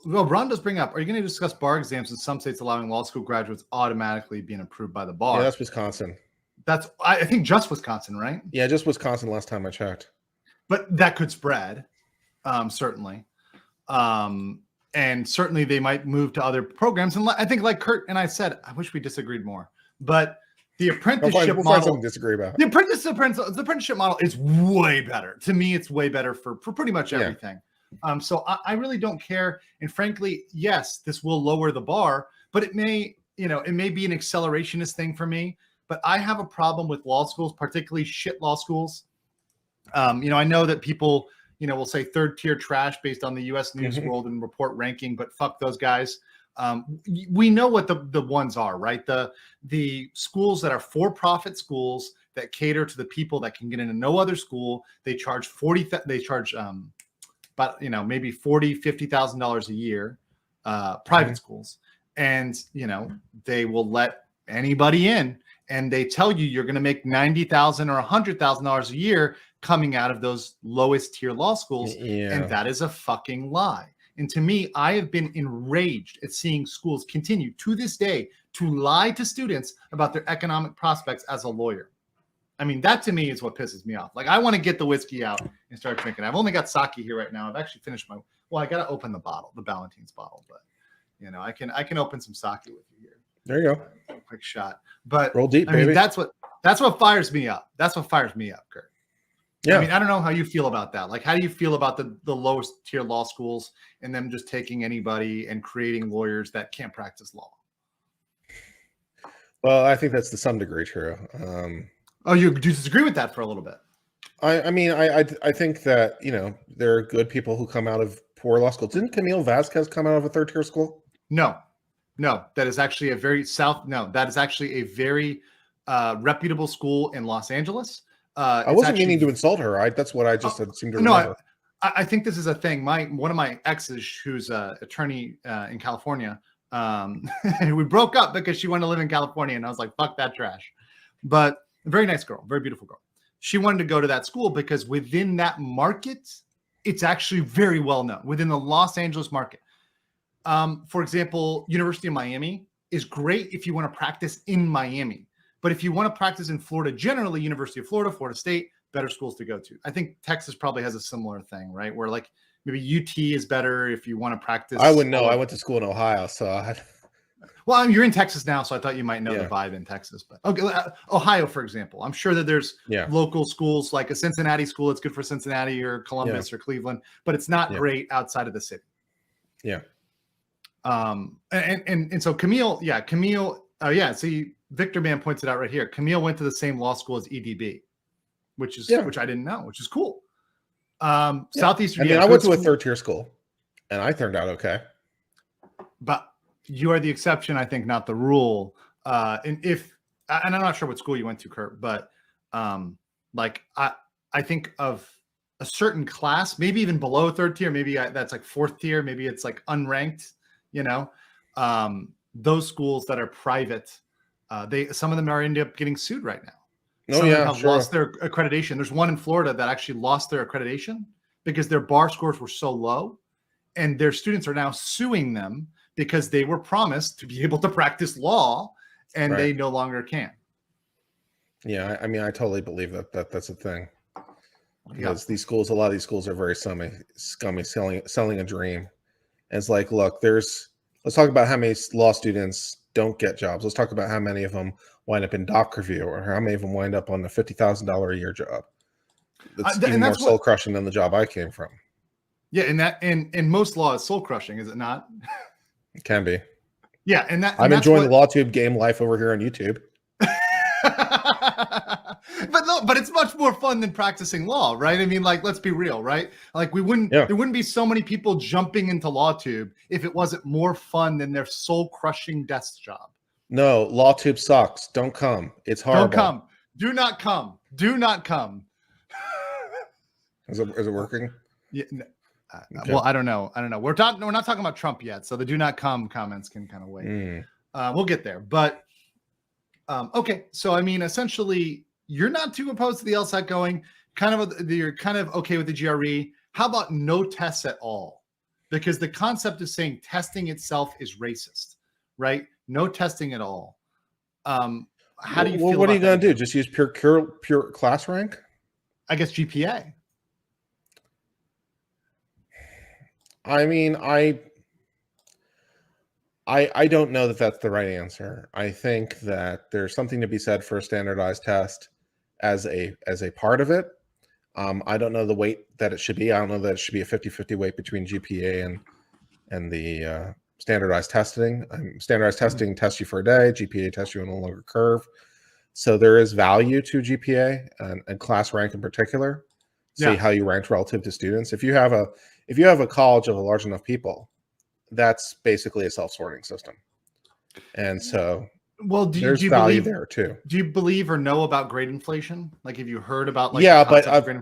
Well, Ron does bring up, are you going to discuss bar exams in some states allowing law school graduates automatically being approved by the bar? Yeah, that's Wisconsin. That's, I think, just Wisconsin, right? Yeah, just Wisconsin last time I checked. But that could spread, certainly. And certainly they might move to other programs. And I think, like Kurt and I said, I wish we disagreed more. But the apprenticeship we'll model, find something to disagree about. the apprenticeship model is way better. To me, it's way better for pretty much everything. So I really don't care. And frankly, yes, this will lower the bar, but it may be an accelerationist thing for me. But I have a problem with law schools, particularly shit law schools. I know that people, will say third tier trash based on the U.S. News World and Report ranking, but fuck those guys. We know what the ones are, right? The schools that are for-profit schools that cater to the people that can get into no other school. They charge about maybe $50,000 a year, private schools, and they will let anybody in, and they tell you you're going to make $90,000 or $100,000 a year coming out of those lowest tier law schools, and that is a fucking lie. And to me, I have been enraged at seeing schools continue to this day to lie to students about their economic prospects as a lawyer. I mean, that to me is what pisses me off. Like, I want to get the whiskey out and start drinking. I've only got sake here right now. I've actually finished I got to open the bottle, the Ballantines bottle, but I can open some sake with you here. There you go. Quick shot. But roll deep, baby. I mean, that's what fires me up. That's what fires me up, Kurt. Yeah. I mean, I don't know how you feel about that. Like, how do you feel about the lowest tier law schools and them just taking anybody and creating lawyers that can't practice law? Well, I think that's to some degree true. You disagree with that for a little bit? I mean, I think that, there are good people who come out of poor law schools. Didn't Camille Vasquez come out of a third tier school? No, that is actually a very reputable school in Los Angeles. I wasn't meaning to insult her. That's what I just seemed to remember. I think this is a thing. One of my exes, who's an attorney in California, we broke up because she wanted to live in California, and I was like, fuck that trash. But a very nice girl, very beautiful girl. She wanted to go to that school because within that market, it's actually very well known within the Los Angeles market. For example, University of Miami is great if you want to practice in Miami. But if you want to practice in Florida, generally University of Florida, Florida State, better schools to go to. I think Texas probably has a similar thing, right? Where like maybe UT is better if you want to practice. I wouldn't know. I went to school in Ohio, so Well, you're in Texas now, so I thought you might know the vibe in Texas. But okay, Ohio, for example, I'm sure that there's local schools like a Cincinnati school. It's good for Cincinnati or Columbus or Cleveland, but it's not great outside of the city. Yeah. And so Camille. See, Victor Man points it out right here. Camille went to the same law school as EDB, which I didn't know, which is cool. Southeastern. I went to a third tier school, and I turned out okay. But you are the exception, I think, not the rule. And I'm not sure what school you went to, Kurt, but I think of a certain class, maybe even below third tier, maybe that's like fourth tier, maybe it's like unranked. Those schools that are private. Some of them are ended up getting sued right now. Some of them have lost their accreditation. There's one in Florida that actually lost their accreditation because their bar scores were so low, and their students are now suing them because they were promised to be able to practice law, and they no longer can. Yeah, I mean, I totally believe that's a thing. Because a lot of these schools are very scummy, selling a dream. And it's like, look, let's talk about how many law students don't get jobs. Let's talk about how many of them wind up in doc review, or how many of them wind up on a $50,000 a year job. That's even more soul crushing than the job I came from. Yeah, and most law is soul crushing, is it not? It can be. Yeah, I'm enjoying the LawTube game life over here on YouTube. But it's much more fun than practicing law, right? I mean, like, let's be real, right? Like, there wouldn't be so many people jumping into LawTube if it wasn't more fun than their soul-crushing desk job. No, LawTube sucks. Don't come. It's horrible. Don't come. Do not come. Do not come. Is it working? Yeah. Okay. Well, I don't know. We're not talking about Trump yet, so the "do not come" comments can kind of wait. We'll get there, but okay. So I mean, essentially, you're not too opposed to the LSAT going. You're kind of okay with the GRE. How about no tests at all? because the concept of saying testing itself is racist, right? No testing at all. How do you feel? What are you about going to that? do? Just use pure class rank? I guess GPA. I mean, I don't know that that's the right answer. I think that there's something to be said for a standardized test as a part of it. I don't know the weight that it should be. I don't know that it should be a 50-50 weight between GPA and the standardized testing. Standardized testing tests you for a day. GPA tests you on a longer curve. So there is value to GPA and class rank in particular. See how you rank relative to students. If you have a college of a large enough people, that's basically a self-sorting system. And so there's value there too. Do you believe or know about grade inflation? Like, have you heard about like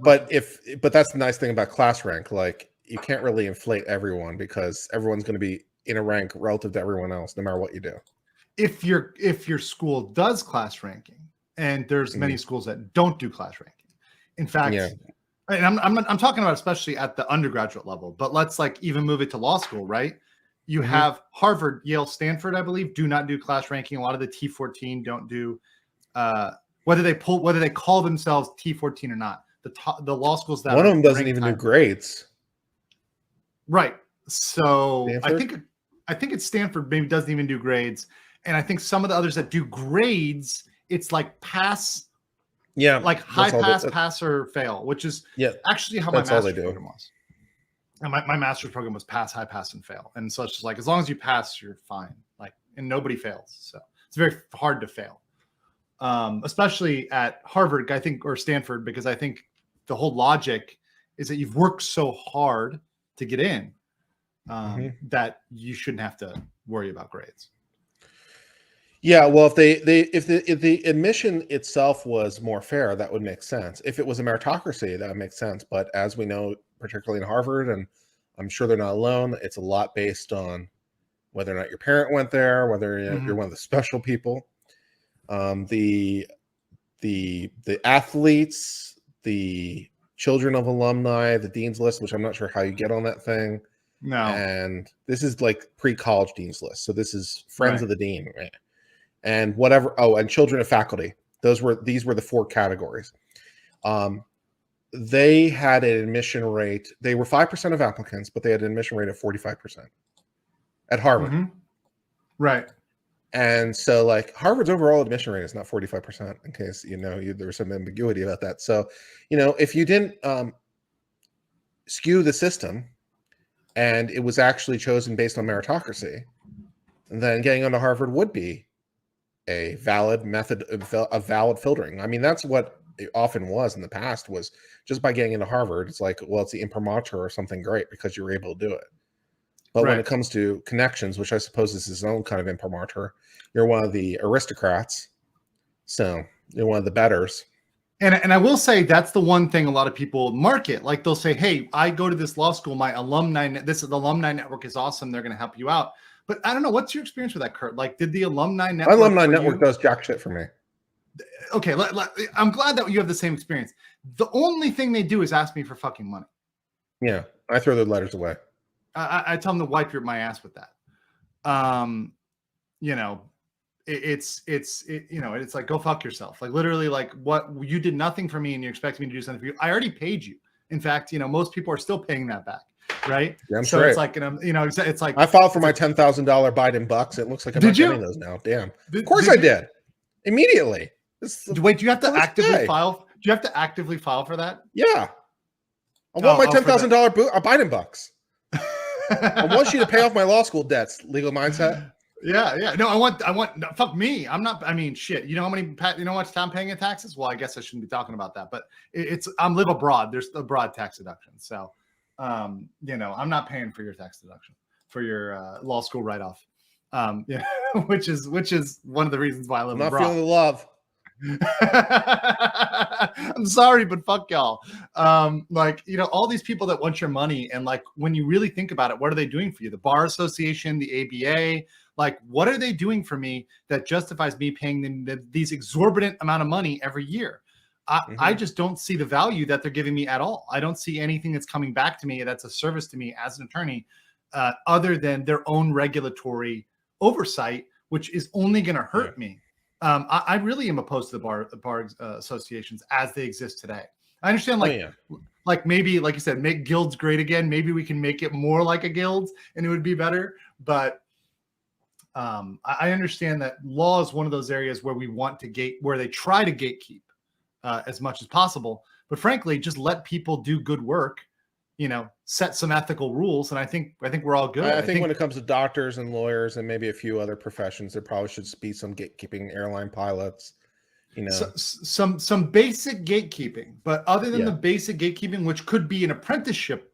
but that's the nice thing about class rank. Like, you can't really inflate everyone because everyone's going to be in a rank relative to everyone else, no matter what you do. If your school does class ranking, and there's many schools that don't do class ranking. In fact, and I'm talking about especially at the undergraduate level, but let's like even move it to law school, right? You have Harvard, Yale, Stanford, I believe, do not do class ranking. A lot of the T14 don't do, whether they call themselves T14 or not. The law schools that one of them doesn't even do grades, right? So Stanford? I think it's Stanford maybe doesn't even do grades, and I think some of the others that do grades, it's like pass, like high pass or fail, which is actually how my master's program was. And my master's program was pass, high pass, and fail. And so it's just like, as long as you pass, you're fine. Like, and nobody fails. So it's very hard to fail. Especially at Harvard, I think, or Stanford, because I think the whole logic is that you've worked so hard to get in that you shouldn't have to worry about grades. Yeah, well, if the admission itself was more fair, that would make sense. If it was a meritocracy, that would make sense. But as we know, particularly in Harvard, and I'm sure they're not alone, it's a lot based on whether or not your parent went there, whether you're one of the special people. The athletes, the children of alumni, the dean's list, which I'm not sure how you get on that thing. No. And this is like pre-college dean's list. So this is friends of the dean, right? And whatever. Oh, and children of faculty. These were the four categories. They had an admission rate. They were 5% of applicants, but they had an admission rate of 45% at Harvard. Right. And so, like, Harvard's overall admission rate is not 45%. In case there was some ambiguity about that. So, if you didn't skew the system, and it was actually chosen based on meritocracy, then getting onto Harvard would be a valid method of valid filtering. I mean, that's what it often was in the past, was just by getting into Harvard, it's like, well, it's the imprimatur or something great because you were able to do it. But when it comes to connections, which I suppose is his own kind of imprimatur, you're one of the aristocrats. So you're one of the betters. And I will say that's the one thing a lot of people market. Like, they'll say, hey, I go to this law school, the alumni network is awesome. They're going to help you out. But I don't know. What's your experience with that, Kurt? Like, did the alumni network? My alumni network does jack shit for me. Okay. I'm glad that you have the same experience. The only thing they do is ask me for fucking money. Yeah. I throw their letters away. I tell them to wipe my ass with that. It's like, go fuck yourself. Like, literally, like, what, you did nothing for me and you expect me to do something for you. I already paid you. In fact, most people are still paying that back. Right. Damn so straight. It's like, it's like, I filed for my $10,000 Biden bucks. It looks like I'm not getting those now. Damn. Of course I did. Immediately. Wait, do you have to actively file? Do you have to actively file for that? Yeah. I want my $10,000 Biden bucks. I want you to pay off my law school debts. Legal mindset. Yeah. No, I want. Fuck me. I'm not. I mean, shit. You know how much time I'm paying in taxes? Well, I guess I shouldn't be talking about that. But I'm live abroad. There's abroad tax deduction. So, I'm not paying for your tax deduction for your law school write-off. Which is one of the reasons why I live abroad. I'm not feeling the love. I'm sorry, but fuck y'all. All these people that want your money, and like, when you really think about it, what are they doing for you? The Bar Association, the ABA, like, what are they doing for me that justifies me paying them these exorbitant amount of money every year? I just don't see the value that they're giving me at all. I don't see anything that's coming back to me that's a service to me as an attorney other than their own regulatory oversight, which is only going to hurt me. I really am opposed to the bar associations as they exist today. I understand, like maybe, like you said, make guilds great again. Maybe we can make it more like a guild, and it would be better. But I understand that law is one of those areas where we want to where they try to gatekeep as much as possible. But frankly, just let people do good work. Set some ethical rules, and I think we're all good. I think when it comes to doctors and lawyers and maybe a few other professions, there probably should be some gatekeeping. Airline pilots, some basic gatekeeping. But other than the basic gatekeeping, which could be an apprenticeship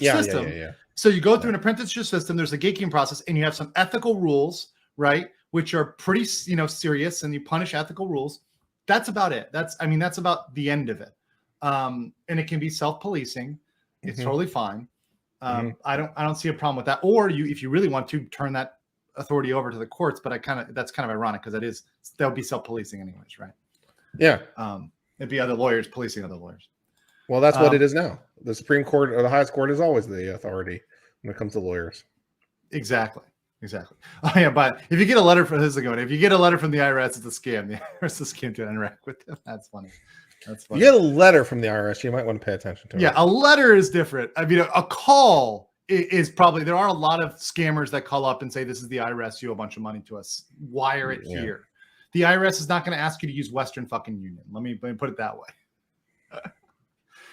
system, so you go through an apprenticeship system. There's a gatekeeping process, and you have some ethical rules, right, which are pretty serious, and you punish ethical rules. That's about it. That's about the end of it. And it can be self-policing. It's totally fine. I don't see a problem with that. Or if you really want to, turn that authority over to the courts. But that's kind of ironic because that would be self-policing anyways, right? Yeah. It'd be other lawyers policing other lawyers. Well, that's what it is now. The Supreme Court or the highest court is always the authority when it comes to lawyers. Exactly. Oh yeah, but if you get a letter from if you get a letter from the IRS, it's a scam. The IRS is a scam to interact with them. That's funny. If you get a letter from the IRS, you might want to pay attention to it. Yeah, a letter is different. I mean, a call is probably, there are a lot of scammers that call up and say, this is the IRS, you owe a bunch of money to us. Wire it here. The IRS is not going to ask you to use Western fucking Union. Let me put it that way.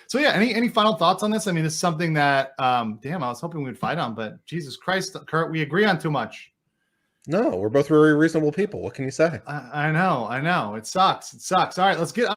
So yeah, any final thoughts on this? I mean, this is something that, damn, I was hoping we'd fight on, but Jesus Christ, Kurt, we agree on too much. No, we're both very reasonable people. What can you say? I know. It sucks. All right, let's get